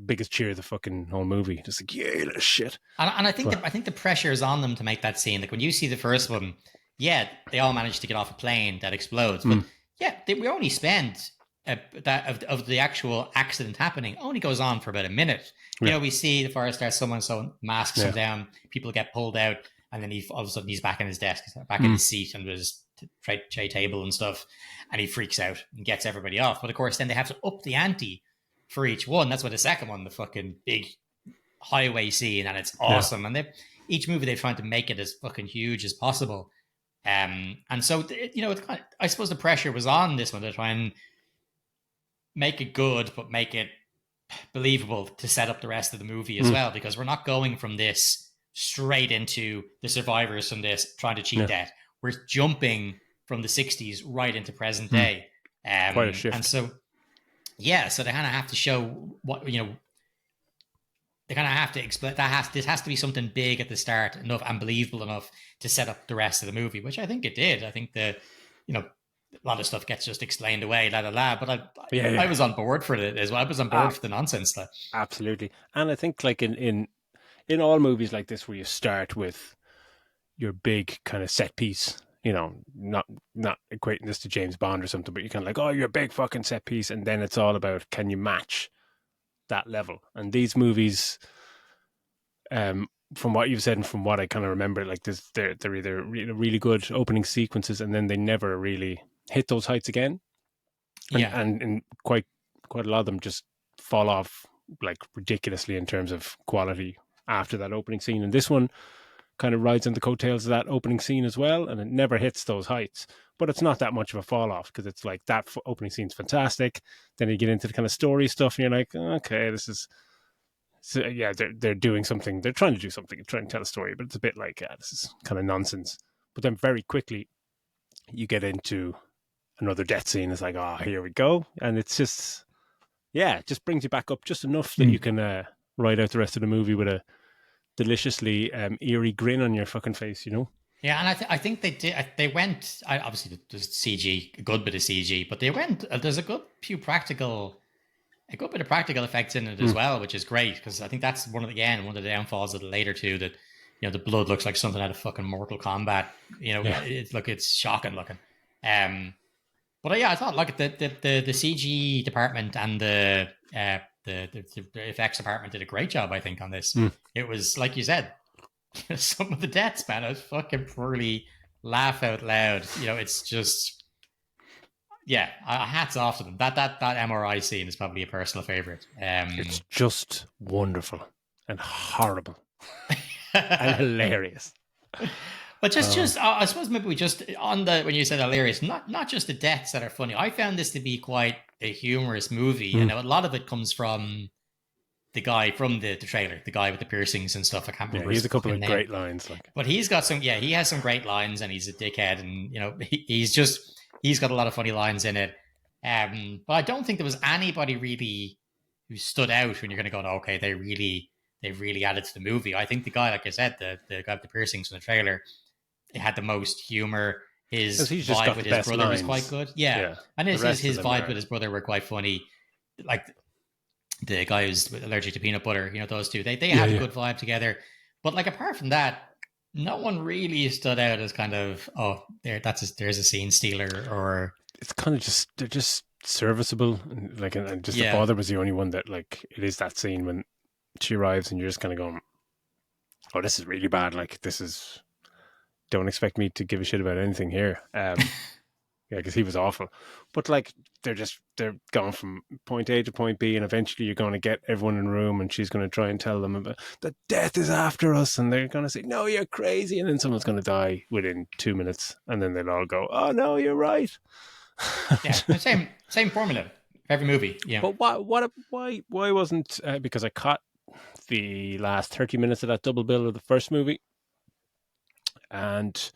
biggest cheer of the fucking whole movie. Just like, yeah, that shit. And I think the pressure is on them to make that scene. Like when you see the first one, yeah, they all managed to get off a plane that explodes, but yeah, we only spend that of the actual accident happening only goes on for about a minute. Yeah. We see the fire starts, someone masks him down, people get pulled out, and then all of a sudden he's back in his desk, back in his seat, and there's tray table and stuff, and he freaks out and gets everybody off. But of course, then they have to up the ante for each one. That's why the second one, the fucking big highway scene, and it's Yeah. awesome. And each movie they're trying to make it as fucking huge as possible. And so it's kind of, I suppose the pressure was on this one to try and make it good, but make it believable to set up the rest of the movie as well, because we're not going from this straight into the survivors from this trying to cheat death. We're jumping from the 60s right into present day. Quite a shift. And so, yeah, so they kind of have to show what, they kind of have to explain this has to be something big at the start enough and believable enough to set up the rest of the movie, which I think it did. I think a lot of stuff gets just explained away, but I was on board for it as well. I was on board for the nonsense. Absolutely. And I think like in all movies like this, where you start with your big kind of set piece, not equating this to James Bond or something, but you're kind of like, oh, you're a big fucking set piece. And then it's all about, can you match that level? And these movies, from what you've said and from what I kind of remember, like they're either really good opening sequences, and then they never really hit those heights again. And quite a lot of them just fall off like ridiculously in terms of quality after that opening scene. And this one kind of rides on the coattails of that opening scene as well, and it never hits those heights. But it's not that much of a fall off, because it's like that opening scene's fantastic. Then you get into the kind of story stuff, and you're like, okay, this is. So, yeah, they're doing something. They're trying to do something. They're trying to tell a story, but it's a bit like, this is kind of nonsense. But then very quickly, you get into another death scene. It's like, oh, here we go. And it's just, it just brings you back up just enough that you can ride out the rest of the movie with a deliciously eerie grin on your fucking face, Yeah, and I think they did. They went, obviously there's CG, a good bit of CG, but they went, there's a good bit of practical effects in it as well, which is great, because I think that's one of the downfalls of the later two, that the blood looks like something out of fucking Mortal Kombat. It's shocking looking. But I thought like the CG department and the effects department did a great job, I think, on this. It was like you said, some of the deaths, man, I was fucking probably laugh out loud. It's just. Yeah, hats off to them. That MRI scene is probably a personal favorite. It's just wonderful and horrible and hilarious. But just I suppose maybe we just when you said hilarious, not just the deaths that are funny. I found this to be quite a humorous movie, and a lot of it comes from the guy from the trailer, the guy with the piercings and stuff. I can't remember. He has a couple of great lines, but he's got some. Yeah, he has some great lines, and he's a dickhead, and he's got a lot of funny lines in it. But I don't think there was anybody really who stood out when you're going to go, okay, they really added to the movie. I think the guy, like I said, the guy with the piercings from the trailer, it had the most humor. His vibe with his brother was quite good. Yeah. And his vibe with his brother were quite funny. Like the guy who's allergic to peanut butter, those two, they had a good vibe together. But like apart from that, no one really stood out as kind of, there's a scene stealer, or it's kind of they're just serviceable, and the father was the only one that, like, it is that scene when she arrives and you're just kind of going, oh, this is really bad. Like, don't expect me to give a shit about anything here. Because he was awful. But like, they're going from point A to point B, and eventually you're going to get everyone in a room, and she's going to try and tell them about that death is after us, and they're going to say, no, you're crazy, and then someone's going to die within 2 minutes, and then they'll all go, oh no, you're right. Yeah, same formula for every movie. Yeah. But why wasn't because I caught the last 30 minutes of that double bill of the first movie, and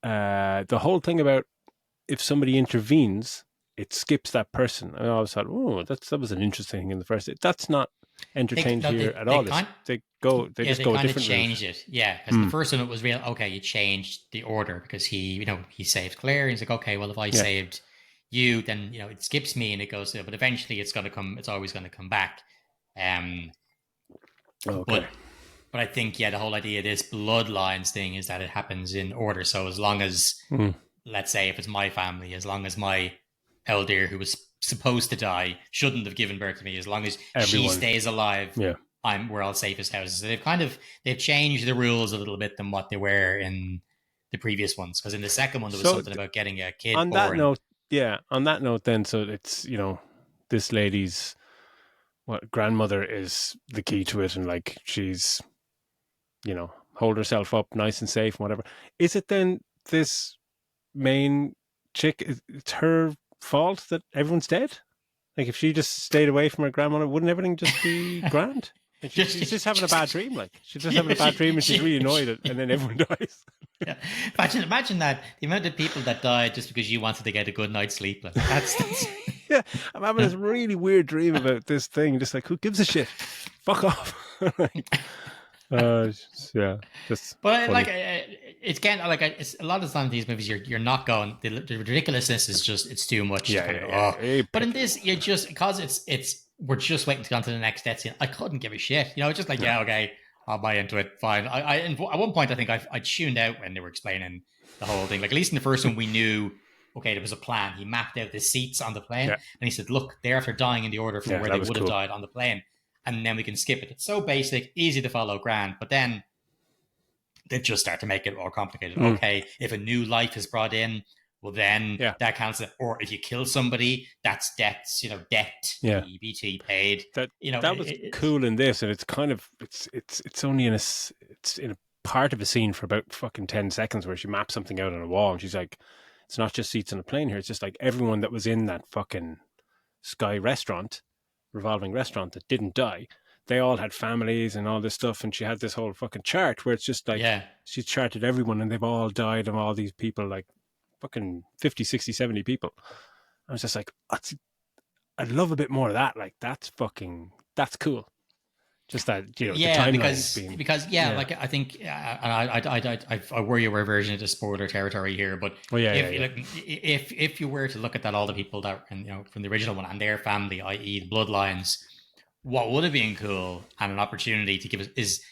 the whole thing about if somebody intervenes, it skips that person. I always thought, oh, that was an interesting thing in the first. That's not entertained here at all. They just go a different change it. Yeah, because the first one, it was real. Okay, you changed the order because he saved Claire. And he's like, okay, well, if I saved you, then it skips me and it goes. But eventually, it's always going to come back. Okay. But I think the whole idea of this bloodlines thing is that it happens in order. So as long as let's say if it's my family, as long as my elder who was supposed to die shouldn't have given birth to me, as long as she stays alive, we're all safe as houses. So they've changed the rules a little bit than what they were in the previous ones, because in the second one there was So something about getting a kid on that born. note, yeah, on that note, then, so it's this lady's what grandmother is the key to it, and like she's hold herself up nice and safe and whatever. Is it then this main chick? It's her fault that everyone's dead? Like if she just stayed away from her grandmother, wouldn't everything just be grand? And she's just having a bad dream. Like she's just having Yeah, a bad dream, and she's really she, annoyed, and then everyone dies. yeah. Imagine that the amount of people that died just because you wanted to get a good night's sleep. Like, that's Yeah, I'm having this really weird dream about this thing. Just like, who gives a shit? Fuck off. Like, yeah, just But like funny. it's kind of like it's a lot of times these movies you're not going the ridiculousness is just it's too much to Yeah, kind of yeah, go yeah. oh. Hey, But in pick it up. this you're just because it's we're just waiting to go on to the next death scene. I couldn't give a shit, it's just like No. yeah, okay, I'll buy into it, fine. At one point I think I tuned out when they were explaining the whole thing. Like at least in the first one we knew okay there was a plan. He mapped out the seats on the plane Yeah, and he said look they're after dying in the order from yeah, where that they was would have cool. died on the plane, and then we can skip it. It's so basic, easy to follow, grand. But then they just start to make it more complicated. Mm, Okay, if a new life is brought in, well then yeah, that counts. Or if you kill somebody, that's debts. Debt, yeah. EBT paid. That You know, that was cool in this, and it's kind of it's only it's in a part of a scene for about fucking 10 seconds where she maps something out on a wall, and she's like, it's not just seats on a plane here. It's just like everyone that was in that fucking Sky restaurant, revolving restaurant that didn't die. They all had families and all this stuff, and she had this whole fucking chart where it's just like yeah, she's charted everyone, and they've all died, and all these people, like fucking 50, 60, 70 people. I was just like, I'd love a bit more of that. Like that's cool. Just that the yeah, timelines being yeah, yeah. like I think, and I worry we're version into spoiler territory here, but Oh yeah, yeah, if yeah. like if you were to look at that all the people that and from the original one and their family, i.e. the bloodlines, what would have been cool and an opportunity to give us is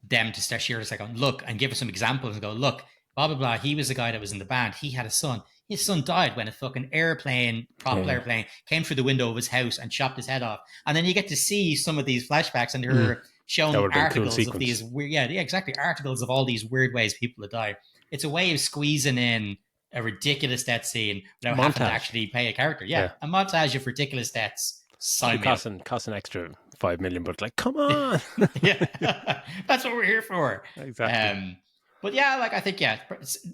them to start share us like look and give us some examples and go look blah blah blah, he was the guy that was in the band, he had a son, his son died when a fucking airplane, Yeah, prop yeah. airplane, came through the window of his house and chopped his head off. And then you get to see some of these flashbacks and Mm, they're that would shown have been a cool articles of sequence. these weird, yeah, exactly, articles of all these weird ways people have died. It's a way of squeezing in a ridiculous death scene without having to Montage. actually pay a character. Yeah, Yeah. a montage of ridiculous deaths. Probably Sign me up. cost an extra 5 million, but like, come on. Yeah, that's what we're here for. Exactly. Um, but yeah, like I think yeah,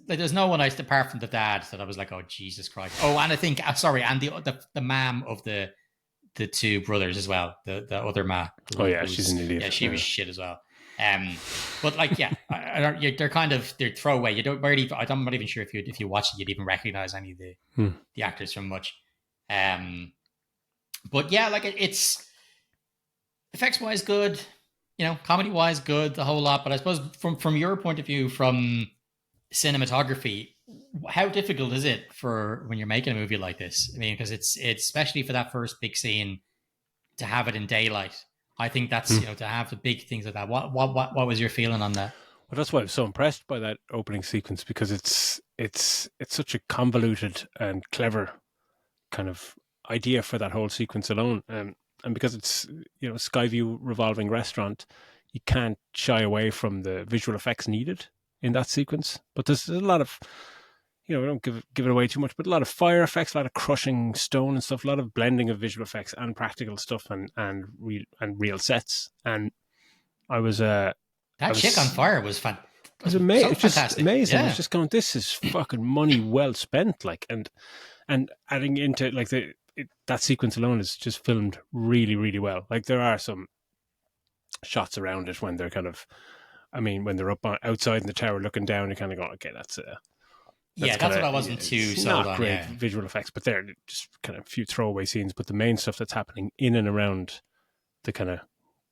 like there's no one apart from the dad that I was like, oh Jesus Christ. Oh, and I think sorry, and the mom of the two brothers as well. The other ma Oh who yeah, she's an was yeah, idiot. she was Yeah. shit as well. But like yeah, I don't. They're kind of they're throwaway. You don't really. I'm not even sure if you watch it, you'd even recognize any of Hmm. the actors from much. But yeah, like it's effects wise good, comedy wise good, the whole lot. But I suppose from your point of view, from cinematography, how difficult is it for when you're making a movie like this? I mean, because it's especially for that first big scene to have it in daylight. I think that's Hmm. to have the big things like that. What was your feeling on that? Well, that's why I was so impressed by that opening sequence, because it's such a convoluted and clever kind of idea for that whole sequence alone. And because it's Skyview revolving restaurant, you can't shy away from the visual effects needed in that sequence. But there's a lot of we don't give it away too much, but a lot of fire effects, a lot of crushing stone and stuff, a lot of blending of visual effects and practical stuff, and real sets. And I was I That chick on was fire was was amazing. so It's just fantastic. amazing. I was Yeah, just going, this is fucking money well spent. Like, and adding into like that sequence alone is just filmed really, really well. Like there are some shots around it when they're kind of, I mean, when they're up outside in the tower looking down, you're kind of going, okay, that's yeah, kind that's what of I wasn't too it's sold not on. great Yeah, visual effects, but they're just kind of a few throwaway scenes. But the main stuff that's happening in and around the kind of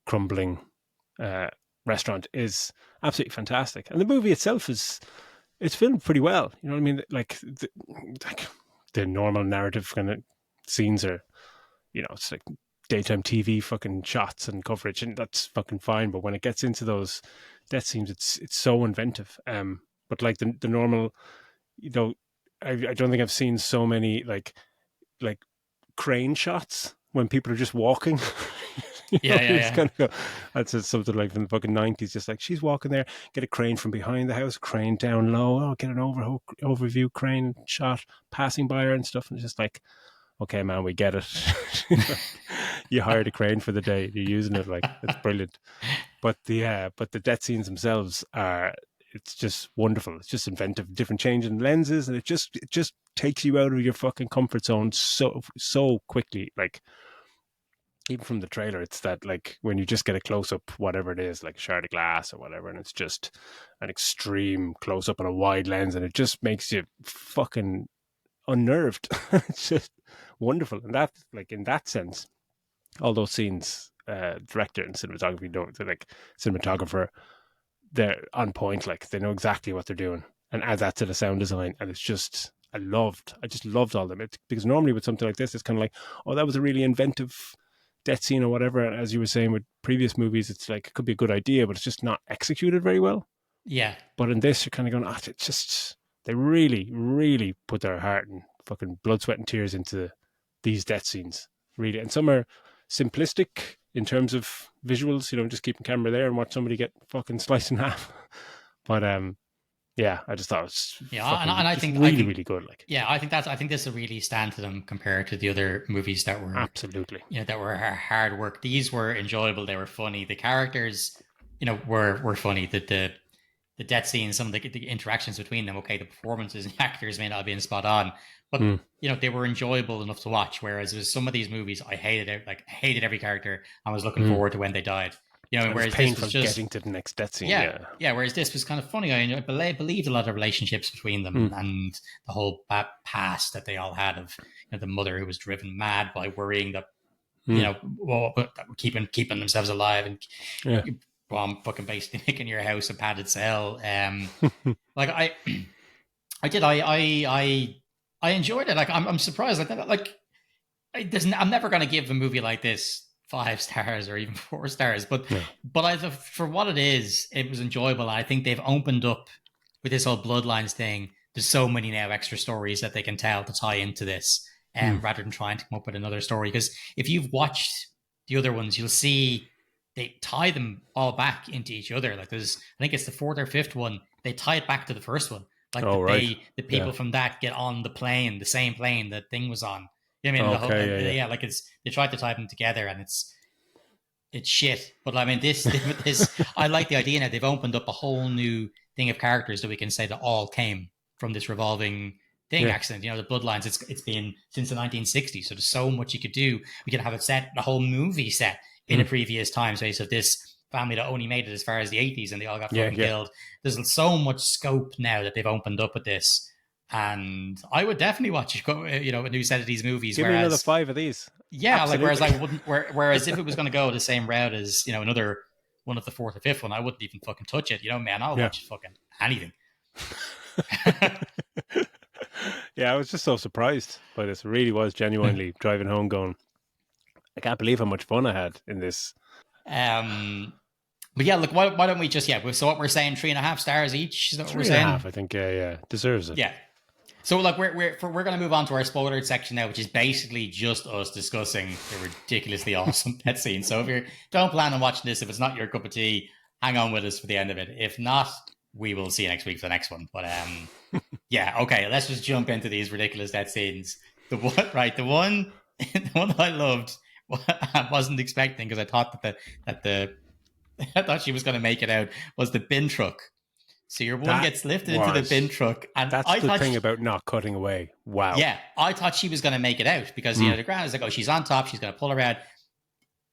crumbling uh, restaurant is absolutely fantastic, and the movie itself it's filmed pretty well. You know what I mean? Like the normal narrative kind of scenes are, it's like daytime TV fucking shots and coverage, and that's fucking fine. But when it gets into those death scenes, it's so inventive. But like the normal, you know, I don't think I've seen so many like crane shots when people are just walking. Yeah, yeah, It's yeah. kind of that's something like from the fucking 90s. Just like she's walking there, get a crane from behind the house, crane down low. Oh, get an overview crane shot passing by her and stuff. And it's just like, okay, man, we get it. Like, you hired a crane for the day, you're using it. Like it's brilliant. But the death scenes themselves are, it's just wonderful. It's just inventive, different changing lenses, and it just takes you out of your fucking comfort zone so quickly. Like even from the trailer, it's that like when you just get a close up, whatever it is, like a shard of glass or whatever, and it's just an extreme close up on a wide lens, and it just makes you fucking unnerved. It's just wonderful, and that like in that sense, all those scenes, director and cinematography don't like cinematographer, they're on point. Like they know exactly what they're doing, and add that to the sound design, and it's just I just loved all of them. Because normally with something like this, it's kind of like, oh, that was a really inventive death scene or whatever. And as you were saying with previous movies, it's like it could be a good idea, but it's just not executed very well. Yeah. But in this, you're kind of going, it's just they really, really put their heart and fucking blood, sweat, and tears into these death scenes, really. And some are simplistic in terms of visuals, just keeping camera there and watch somebody get fucking sliced in half. But yeah, I just thought it was Yeah, and fucking I just think really, really good. Like, yeah, I think this will really stand to them compared to the other movies that were, absolutely. that were hard work. These were enjoyable. They were funny. The characters, were funny. The death scenes, some of the interactions between them. Okay, the performances and actors may not have been spot on, but Mm. they were enjoyable enough to watch. Whereas with some of these movies, I hated it. Like I hated every character. I was looking Mm. forward to when they died. And And it's whereas this was painful just, getting to the next death scene. yeah, Yeah. yeah. Whereas this was kind of funny. I believed a lot of relationships between them Mm. and the whole past that they all had of the mother who was driven mad by worrying that Mm. keeping themselves alive and Yeah. fucking basically making your house a padded cell. Like I did. I enjoyed it. Like I'm surprised. I'm never going to give a movie like this 5 stars or even 4 stars. But No. for what it is, it was enjoyable. I think they've opened up with this whole Bloodlines thing. There's so many now extra stories that they can tell to tie into this, Mm. rather than trying to come up with another story. Because if you've watched the other ones, you'll see they tie them all back into each other. Like I think it's the fourth or fifth one. They tie it back to the first one. Like Oh, right. the Yeah. people from that get on the same plane that thing was on. I mean, the whole Okay. Yeah. Yeah. yeah, like they tried to tie them together, and it's shit. But I mean, this I like the idea now. They've opened up a whole new thing of characters that we can say that all came from this revolving thing Yeah. accident. The Bloodlines. It's been since the 1960s, so there's so much you could do. We could have it set, the whole movie set in a previous time space of this family that only made it as far as the 80s and they all got Yeah. fucking Yeah. killed. There's so much scope now that they've opened up with this. And I would definitely watch, a new set of these movies. Give me another Whereas, 5 of these. yeah, like whereas I Absolutely. wouldn't. Whereas if it was going to go the same route as another one of the fourth or fifth one, I wouldn't even fucking touch it. Man, I'll Yeah. watch fucking anything. Yeah, I was just so surprised by this. It really was genuinely driving home going, I can't believe how much fun I had in this. um, but yeah, look, why don't we just So what we're saying, 3.5 stars each. Is that what we're Three and a saying? half, I think. Yeah, yeah. Deserves it. Yeah. So like we're going to move on to our spoilered section now, which is basically just us discussing the ridiculously awesome pet scene. So if you don't plan on watching this, if it's not your cup of tea, hang on with us for the end of it. If not, we will see you next week for the next one. But yeah, okay, let's just jump into these ridiculous death scenes. The one the one that I loved, I wasn't expecting because I thought that I thought she was going to make it out, was the bin truck. So your one That gets lifted into the bin was. truck, and That's I the thought, thing about not cutting away. Wow. yeah, I thought she was going to make it out because the ground is like, oh, she's on top, she's going to pull her out.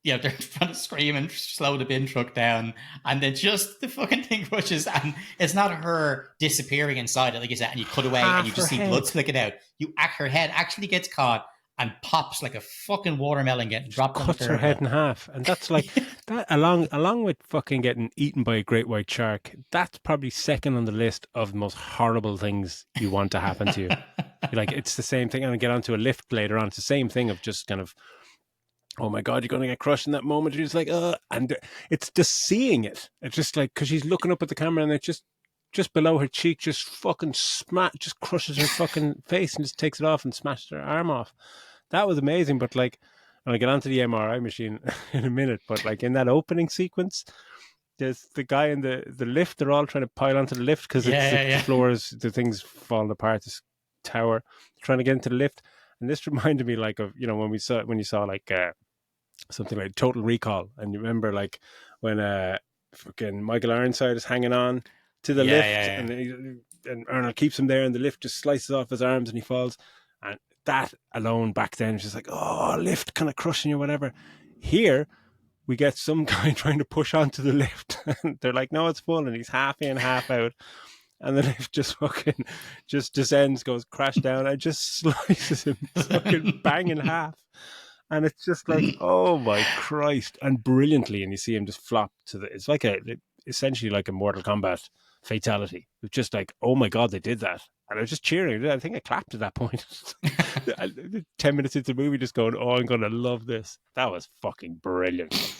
They're trying to scream and slow the bin truck down, and then just the fucking thing rushes, and it's not her disappearing inside it, like you said, and you cut away and you Half her just see head. blood slicking out. Her head actually gets caught and pops like a fucking watermelon getting dropped on the Cuts her head in half. And that's like, that along with fucking getting eaten by a great white shark, that's probably second on the list of the most horrible things you want to happen to you. Like, it's the same thing. And I get onto a lift later on. It's the same thing of just kind of, oh my God, you're going to get crushed in that moment. You're just like, and it's just seeing it. It's just like, because she's looking up at the camera and it's just below her cheek, just fucking just crushes her fucking face and just takes it off and smashes her arm off. That was amazing. But like, And I get onto the MRI machine in a minute, but like in that opening sequence, there's the guy in the lift. They're all trying to pile onto the lift because it's Yeah, the yeah, floors, the things falling apart. This tower, trying to get into the lift, and this reminded me like of when you saw like something like Total Recall, and you remember like when fucking Michael Ironside is hanging on to the yeah, lift, yeah, and Arnold keeps him there, and the lift just slices off his arms, and he falls. And that alone back then was just like, oh, lift kind of crushing you, whatever. Here we get some guy trying to push onto the lift, and they're like, no, it's full, and he's half in, half out. And the lift just fucking just descends, goes crash down, and just slices him fucking bang in half. And it's just like, yeah. oh my Christ, and brilliantly, and you see him just flop to the. It's like essentially like a Mortal Kombat fatality. It's just like, oh my God, they did that, and I was just cheering. I think I clapped at that point. 10 minutes into the movie, just going, oh, I'm gonna love this. That was fucking brilliant.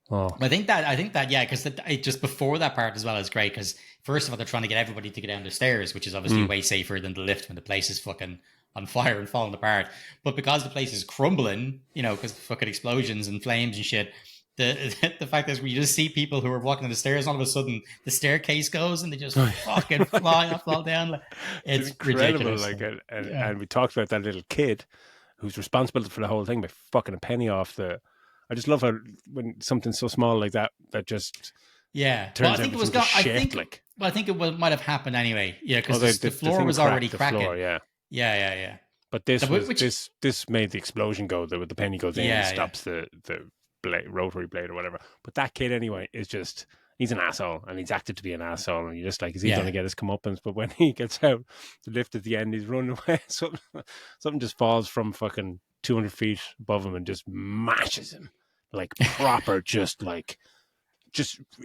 Oh, I think that yeah, because just before that part as well is great because first of all they're trying to get everybody to get down the stairs, which is obviously mm. way safer than the lift when the place is fucking on fire and falling apart. But because the place is crumbling, because fucking explosions and flames and shit, the fact is we just see people who are walking on the stairs, and all of a sudden the staircase goes and they just fucking fly up, fall down. It's It's incredible. ridiculous. Like, Yeah, and we talked about that little kid who's responsible for the whole thing by fucking a penny off the. I just love how when something so small like that just yeah. Well, I turns think it was everything to got. I shit. think. Like, Well, I think might have happened anyway. Yeah, oh, because the the floor thing was cracked already the cracking. floor. Yeah, Yeah, yeah, yeah. but this was Which, this made the explosion go. The penny goes in and yeah, yeah, stops the rotary blade or whatever. But that kid anyway is just. He's an asshole, and he's acted to be an asshole, and you're just like, is he going yeah. to get his comeuppance? But when he gets out, the lift at the end, he's running away. Something just falls from fucking 200 feet above him and just mashes him, like proper, just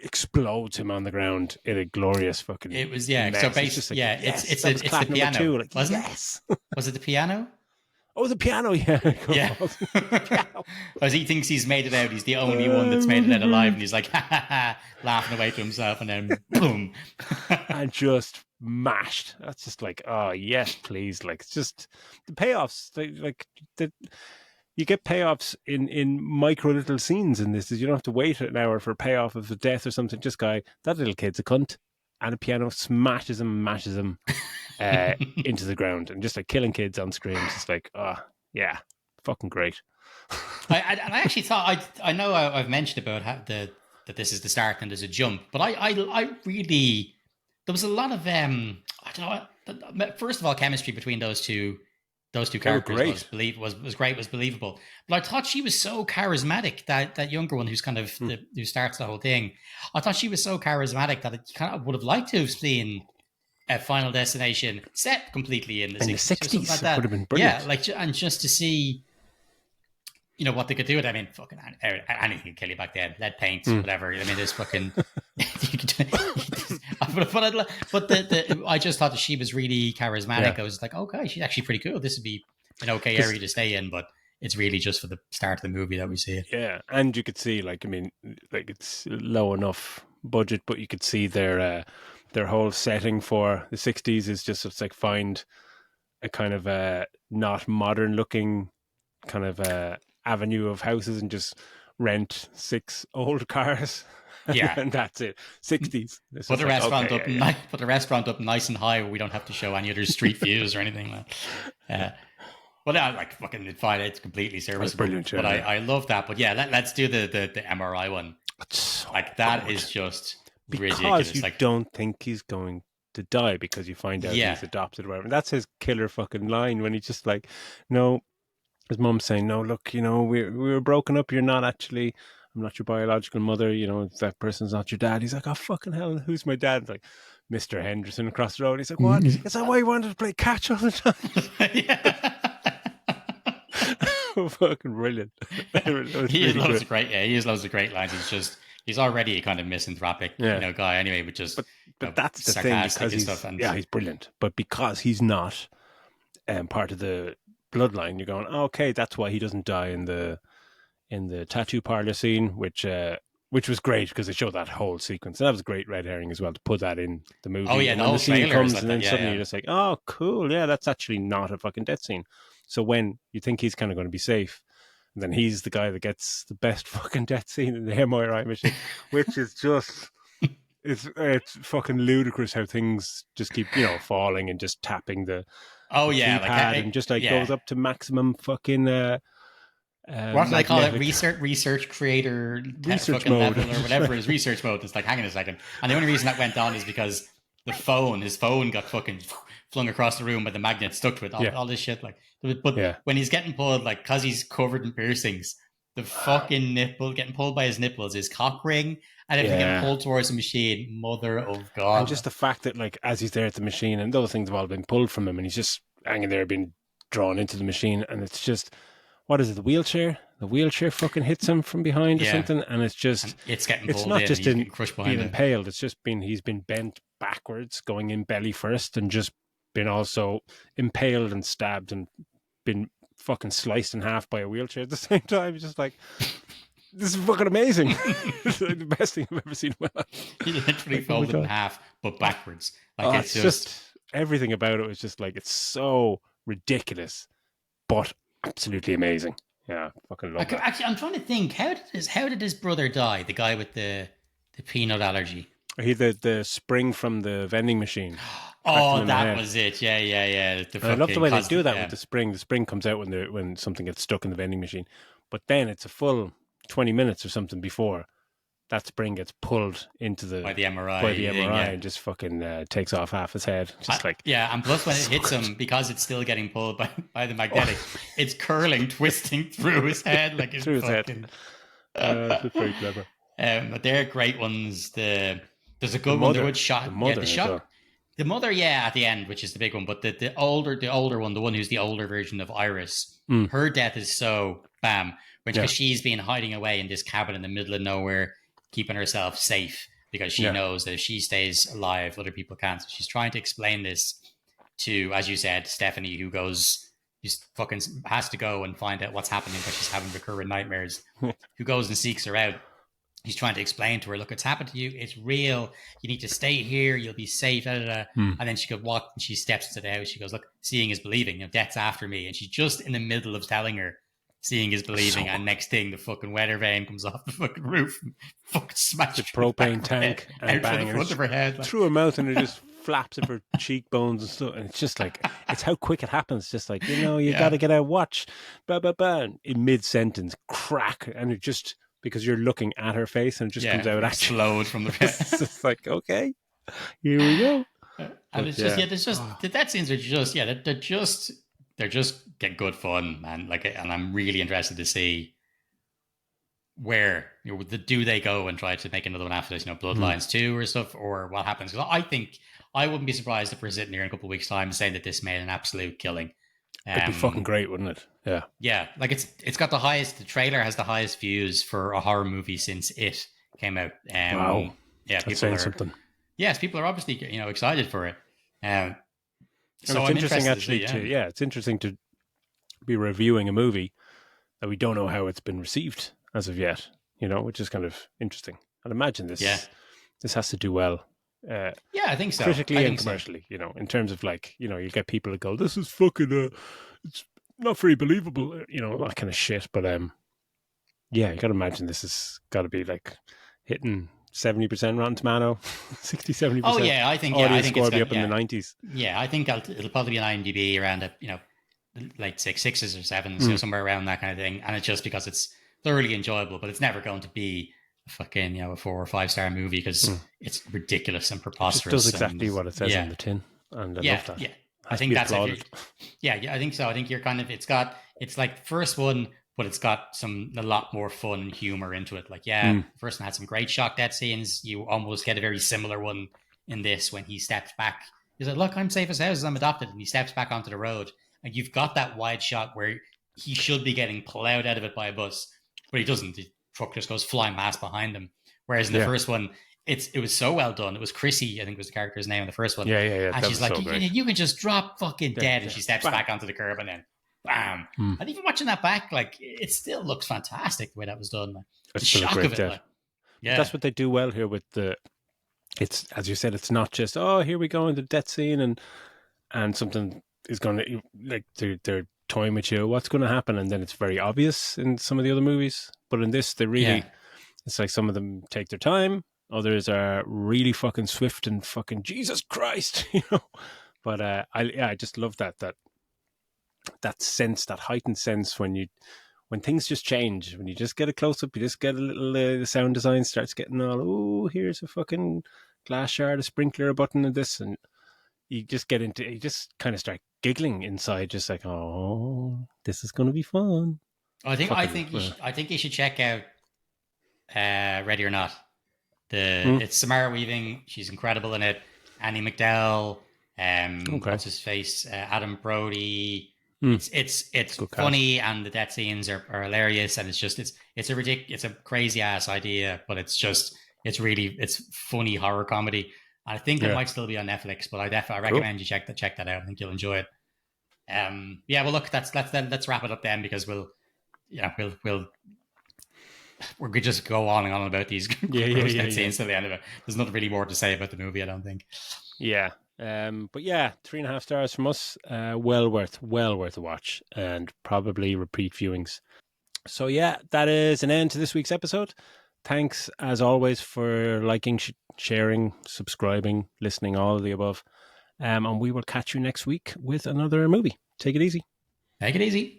explodes him on the ground in a glorious fucking It was yeah. So mess. It's just basically, like, yeah, yes, it's that a was it's the clap number piano, two. Like, wasn't it? yes. Was it the piano? Oh, the piano, yeah. Yeah. Piano. Because he thinks he's made it out. He's the only one that's made it out alive, and he's like ha, ha, ha, laughing away to himself, and then boom, And just mashed. That's just like, oh yes, please. Like, it's just the payoffs. Like the you get payoffs in micro little scenes in this. You don't have to wait an hour for a payoff of a death or something. Just guy, that little kid's a cunt, and a piano smashes him, mashes him uh, into the ground, and just like killing kids on screen. Just like, oh yeah, fucking great. and I actually thought I know I've mentioned about that this is the start and there's a jump, but I really there was a lot of I don't know. First of all, chemistry between those two They were characters great. was great, was believable. But I thought she was so charismatic, that younger one who's kind of who starts the whole thing. I thought she was so charismatic that I kind of would have liked to have seen a Final Destination set completely in the In the 60s or something like '60s, it would that. have been Yeah, brilliant. like and just to see what they could do with it. I mean, fucking anything could kill you back then. Lead paint, whatever. I mean, there's fucking. but I just thought that she was really charismatic. Yeah, I was like, okay, she's actually pretty cool. This would be an okay because area to stay in, but it's really just for the start of the movie that we see it. yeah, and you could see, like, I mean, like it's low enough budget, but you could see their whole setting for the '60s is just it's like find a kind of not modern looking kind of avenue of houses and just rent 6 old cars. Yeah, And that's it. '60s. It's put just the like, restaurant okay, up, yeah, put the restaurant up nice and high, where we don't have to show any other street views or anything. But yeah, like fucking fine, it's completely that's serviceable. brilliant. But Yeah, yeah. I love that. But yeah, let's do the MRI one. It's so Like that good is just because ridiculous. you Like don't think he's going to die because you find out yeah, he's adopted or whatever. And that's his killer fucking line when he's just like, no, his mum's saying, no, look, we were broken up. You're not actually, I'm not your biological mother. That person's not your dad. He's like, oh, fucking hell, who's my dad? It's like, Mr. Henderson across the road. He's like, what? Is that why you wanted to play catch all the time? yeah. Fucking brilliant. It was He has really loads good. of great. Yeah, he has loads of great lines. He's already a kind of misanthropic, Yeah. Guy anyway, but just But that's the thing sarcastic because and stuff. And he's brilliant. But because he's not part of the bloodline, you're going, oh, okay, that's why he doesn't die in the tattoo parlor scene, which was great because they showed that whole sequence. And that was a great red herring as well to put that in the oh movie. yeah, And the when whole the scene trailer is comes, like and that. then Yeah, suddenly yeah, you're just like, oh, cool, yeah, that's actually not a fucking death scene. So when you think he's kind of going to be safe, And then he's the guy that gets the best fucking death scene in the MRI machine, which is just it's fucking ludicrous how things just keep falling and just tapping Oh the yeah, like keypad and just like yeah. goes up to maximum fucking What can I call it? magnetic Research creator research fucking mode. level or whatever it is, research mode. It's like, hang on a second. And the only reason that went on is because his phone got fucking flung across the room by the magnet stuck to it. Yeah, All this shit. Like, but yeah, when he's getting pulled, like, cause he's covered in piercings, the fucking nipple getting pulled by his nipples, his cock ring, and everything getting yeah. pulled towards the machine. Mother of And God. just the fact that, like, as he's there at the machine, and those things have all been pulled from him, and he's just hanging there, being drawn into the machine, and it's just, what is it? The wheelchair? The wheelchair fucking hits him from behind or Yeah. something, and it's And just, it's getting it's pulled not in and just he's in getting crushed being behind it. impaled. It's just been he's been bent backwards, going in belly first, and just been also impaled and stabbed and been fucking sliced in half by a wheelchair at the same time. It's just like, this is fucking amazing. It's like the best thing I've ever seen in my life. He literally Like, oh my folded in god. half, but backwards. Like, Oh, it's it's just. just everything about it was just like, it's so ridiculous, but absolutely amazing. Yeah, fucking love that. Actually, I'm trying to think. How did his brother die? The guy with the peanut allergy. He the spring from the vending machine cracked him Oh, in the that head. was it. Yeah, yeah, yeah. The And I love the fucking way they cause. do that with Yeah, the spring. The spring comes out when something gets stuck in the vending machine, but then it's a full 20 minutes or something before that spring gets pulled into by the the MRI by the thing. MRI Yeah. and just fucking takes off half his head. Just like, Yeah, and plus when it so hits good. him, because it's still getting pulled by the Oh, magnetic, it's curling, twisting through his head like it's through his head. fucking. It's just very clever. But they're great ones. There's a The good one. There mother, would the shot. Yeah, mother the as shot. well. The mother, yeah, at the end, which is the big one. But the older one, the one who's the older version of Iris, Mm, her death is so bam, which yeah, because she's been hiding away in this cabin in the middle of nowhere, keeping herself safe because she yeah. knows that if she stays alive, other people can't. So she's trying to explain this to, as you said, Stephanie, who goes, just fucking has to go and find out what's happening because she's having recurrent nightmares. Who goes and seeks her out. He's trying to explain to her, look, it's happened to you. It's real. You need to stay here. You'll be safe. Da, da, da. Mm. And then she goes, walk, and she steps into the house. She goes, look, seeing is believing. Death's after me. And she's just in the middle of telling her, seeing is believing. So And next thing, the fucking weather vane comes off the fucking roof and fucking the smashes propane tank and out from bang, the and front of her head. Like, through her mouth, and it just flaps of her cheekbones and stuff. And it's just like, it's how quick it happens. Just like, you yeah. got to get out, watch, blah, blah, blah. In mid sentence, crack. And it just, because you're looking at her face and it just comes out at you. Explode from the It's just like, okay, here we go. And But it's just, yeah, there's just, that scenes are just, they're just get good fun, man. Like, and I'm really interested to see where do they go and try to make another one after this, Bloodlines 2 or stuff, or what happens? Because I think I wouldn't be surprised if we're sitting here in a couple of weeks' time saying that this made an absolute killing. it'd be fucking great, wouldn't it? Yeah. Yeah, like it's got the highest. The trailer has the highest views for a horror movie since it came out. Wow. Yeah, That's people saying are. something. Yes, people are obviously excited for it. And So it's I'm interesting interested actually to see. it's interesting to be reviewing a movie that we don't know how it's been received as of yet, which is kind of interesting. I'd imagine Yeah, this has to do well, yeah, I think so. critically I and think so. commercially, in terms of like, you get people that go, this is fucking, it's not very believable, that kind of shit. But yeah, you got to imagine this has got to be like hitting 70% Rotten Tomato, 60, 70%. Oh yeah, I think Audience it's score be got, up in the 90s. yeah, I think it'll probably be an IMDb around like sixes or sevens, somewhere around that kind of thing. And it's just because it's thoroughly enjoyable, but it's never going to be a fucking a 4 or 5 star movie because it's ridiculous and It just preposterous. does exactly what it says yeah, on the tin, and I yeah, love that. yeah. I Has to think be that's applauded. yeah, I think so. I think you're kind of it's like the first one, but it's got a lot more fun and humor into it. Like, yeah, the first one had some great shock death scenes. You almost get a very similar one in this when he steps back. He's like, look, I'm safe as houses, I'm adopted. And he steps back onto the road. And you've got that wide shot where he should be getting plowed out of it by a bus, but he doesn't. The truck just goes flying past behind him. Whereas in the first one, it was so well done. It was Chrissy, I think was the character's name in the first one. Yeah. And she's like, you can just drop fucking dead. And she steps Bam. back onto the curb and then bam. And even watching that back, like, it still looks fantastic the way that was done. Like, It's the still a shock great of it. death. Like, yeah. That's what they do well here with it's, as you said, it's not just, oh, here we go in the death scene and something is going to, like, they're toying with you. What's going to happen? And then it's very obvious in some of the other movies. But in this, they Yeah. really, it's like some of them take their time. Others are really fucking swift and fucking Jesus Christ, you know. But I just love that sense, that heightened sense when things just change, when you just get a close up, you just get a little, the sound design starts getting all, oh, here's a fucking glass shard, a sprinkler, a button, and this, and you just kind of start giggling inside, just like, oh, this is going to be fun. Fucking, I think you should check out Ready or Not. mm, It's Samara Weaving. She's incredible in it. Annie McDowell. okay, What's his face? Adam Brody. mm, It's good cast. funny, and the death scenes are hilarious, and it's a crazy ass idea, but it's funny horror comedy. I think it Yeah, might still be on Netflix, but I cool. recommend you check that out. I think you'll enjoy it. Yeah, well, look, let's wrap it up then, because we could just go on and on about these Yeah, yeah, gross yeah, death yeah, scenes till the end of it. There's nothing really more to say about the movie, I don't think. yeah. But yeah, 3.5 stars from us. Well worth a watch, and probably repeat viewings. So yeah, that is an end to this week's episode. Thanks as always for liking, sharing, subscribing, listening, all of the above. And we will catch you next week with another movie. Take it easy. Take it easy.